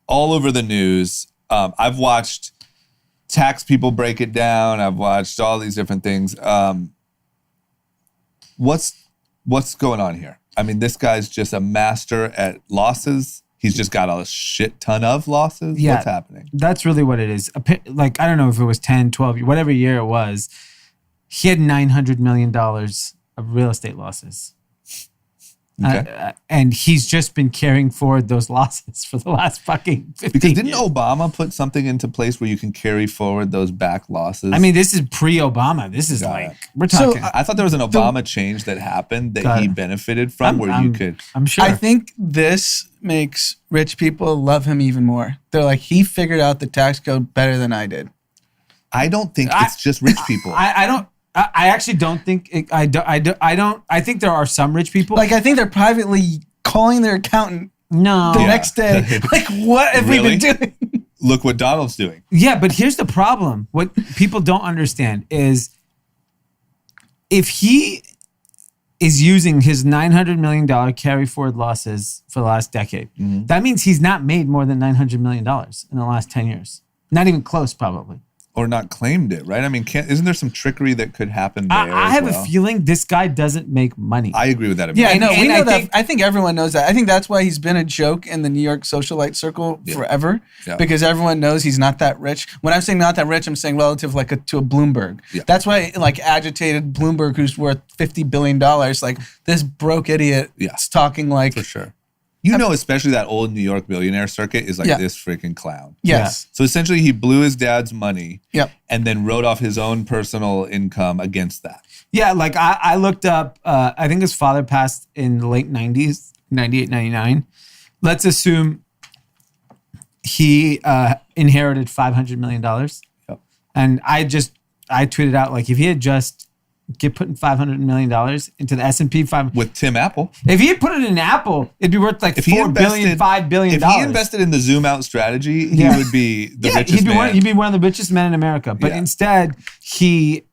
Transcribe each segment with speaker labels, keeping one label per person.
Speaker 1: all over the news. I've watched tax people break it down. I've watched all these different things. What's going on here? I mean, this guy's just a master at losses. He's just got a shit ton of losses.
Speaker 2: Yeah,
Speaker 1: what's happening?
Speaker 2: That's really what it is. Like, I don't know if it was 10, 12, whatever year it was. He had $900 million of real estate losses.
Speaker 1: Okay.
Speaker 2: And he's just been carrying forward those losses for the last fucking 15
Speaker 1: Because didn't
Speaker 2: years.
Speaker 1: Obama put something into place where you can carry forward those back losses?
Speaker 2: I mean, this is pre-Obama. This is we're talking.
Speaker 1: I thought there was an Obama change that happened that he benefited from you could.
Speaker 2: I'm sure.
Speaker 3: I think this makes rich people love him even more. They're like, he figured out the tax code better than I did.
Speaker 1: I don't think it's just rich people.
Speaker 2: I actually don't think I think there are some rich people.
Speaker 3: Like, I think they're privately calling their accountant the next day. Like, what have we been doing?
Speaker 1: Look what Donald's doing.
Speaker 2: Yeah, but here's the problem. What people don't understand is if he is using his $900 million carry forward losses for the last decade, that means he's not made more than $900 million in the last 10 years. Not even close, probably.
Speaker 1: Or not claimed it, right? I mean, isn't there some trickery that could happen there?
Speaker 2: I have a feeling this guy doesn't make money.
Speaker 1: I agree with that.
Speaker 3: Yeah, I know. We know that. I think everyone knows that. I think that's why he's been a joke in the New York socialite circle forever, because everyone knows he's not that rich. When I'm saying not that rich, I'm saying relative to a Bloomberg. Yeah. That's why agitated Bloomberg, who's worth $50 billion, like this broke idiot is talking like.
Speaker 1: For sure. You know, especially that old New York billionaire circuit is like this freaking clown.
Speaker 3: Yes.
Speaker 1: So essentially he blew his dad's money and then wrote off his own personal income against that.
Speaker 2: Yeah, like I looked up, I think his father passed in the late 90s, 98, 99. Let's assume he inherited $500 million.
Speaker 1: Yep.
Speaker 2: And I tweeted out, like, if he had just putting $500 million into the S&P 500.
Speaker 1: With Tim Apple.
Speaker 2: If he had put it in Apple, it'd be worth like $4 billion, $5 billion.
Speaker 1: If he invested in the zoom out strategy, he would be the richest man.
Speaker 2: He'd be one of the richest men in America. But instead, he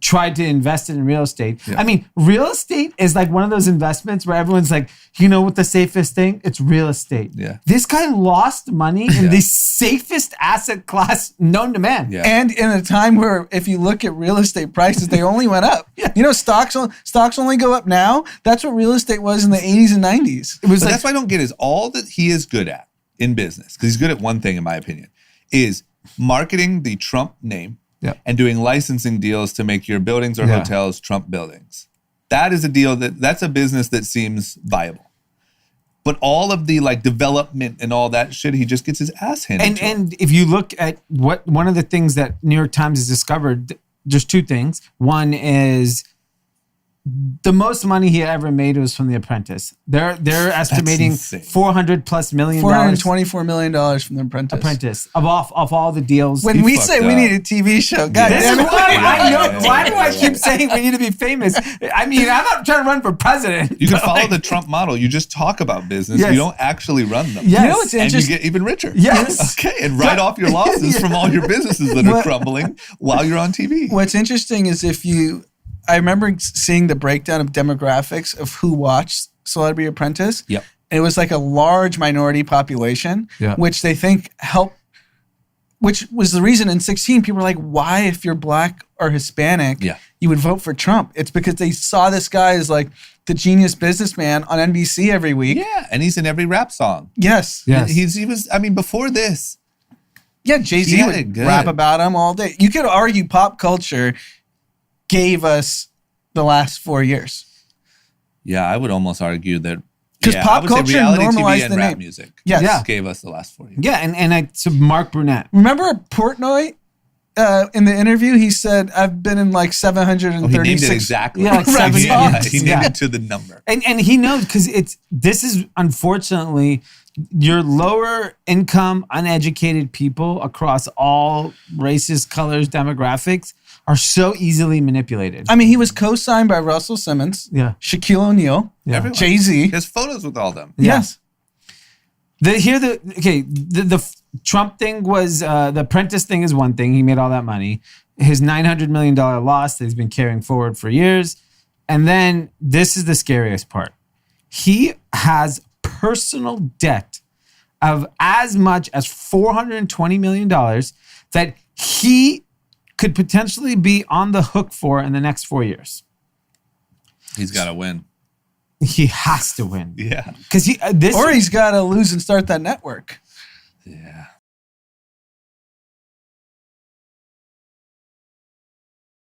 Speaker 2: tried to invest in real estate. Yeah. I mean, real estate is like one of those investments where everyone's like, you know what the safest thing? It's real estate.
Speaker 1: Yeah.
Speaker 2: This guy lost money in the safest asset class known to man.
Speaker 1: Yeah.
Speaker 3: And in a time where if you look at real estate prices, they only went up. You know, stocks only go up now. That's what real estate was in the 80s and 90s.
Speaker 1: It was that's what I don't get is all that he is good at in business, because he's good at one thing, in my opinion, is marketing the Trump name.
Speaker 2: Yeah.
Speaker 1: And doing licensing deals to make your buildings or hotels Trump buildings. That is a deal that's a business that seems viable. But all of the like development and all that shit, he just gets his ass handed to him.
Speaker 2: And if you look at one of the things that New York Times has discovered, there's two things. One is the most money he ever made was from The Apprentice. They're estimating $400+ million.
Speaker 3: $424 million from The Apprentice.
Speaker 2: Of all the deals.
Speaker 3: When we say we need a TV show, God damn it.
Speaker 2: I know. Why do I keep saying we need to be famous? I mean, I'm not trying to run for president.
Speaker 1: You can follow the Trump model. You just talk about business.
Speaker 2: Yes.
Speaker 1: You don't actually run them.
Speaker 2: Yes.
Speaker 3: You know what's interesting?
Speaker 1: And you get even richer.
Speaker 2: Yes.
Speaker 1: Okay. And write off your losses from all your businesses that are crumbling while you're on TV.
Speaker 3: What's interesting is I remember seeing the breakdown of demographics of who watched Celebrity Apprentice.
Speaker 1: Yep.
Speaker 3: And it was like a large minority population, which they think helped, which was the reason in 2016, people were like, why, if you're black or Hispanic, you would vote for Trump? It's because they saw this guy as like the genius businessman on NBC every week.
Speaker 1: Yeah. And he's in every rap song.
Speaker 3: Yes.
Speaker 1: He was, I mean, before this.
Speaker 3: Yeah, Jay-Z would rap about him all day. You could argue pop culture gave us the last 4 years.
Speaker 1: Yeah, I would almost argue that
Speaker 3: because pop culture normalized
Speaker 1: and
Speaker 3: the
Speaker 1: rap
Speaker 3: name.
Speaker 1: music.
Speaker 3: Yes.
Speaker 1: Gave us the last 4 years.
Speaker 2: Yeah, and so Mark Burnett.
Speaker 3: Remember Portnoy in the interview? He said, "I've been in like 736."
Speaker 1: He named it exactly.
Speaker 2: Yeah, like 7 songs.
Speaker 1: He named it to the number.
Speaker 2: And he knows because this is unfortunately your lower income, uneducated people across all races, colors, demographics are so easily manipulated.
Speaker 3: I mean, he was co-signed by Russell Simmons, Shaquille O'Neal, Jay-Z.
Speaker 1: There's photos with all of them.
Speaker 3: Yes.
Speaker 2: The Trump thing was, the Apprentice thing is one thing. He made all that money. His $900 million loss that he's been carrying forward for years. And then this is the scariest part. He has personal debt of as much as $420 million that he could potentially be on the hook for in the next 4 years.
Speaker 1: He's got to win.
Speaker 2: He has to win.
Speaker 1: Yeah.
Speaker 2: Because
Speaker 3: he's got to lose and start that network.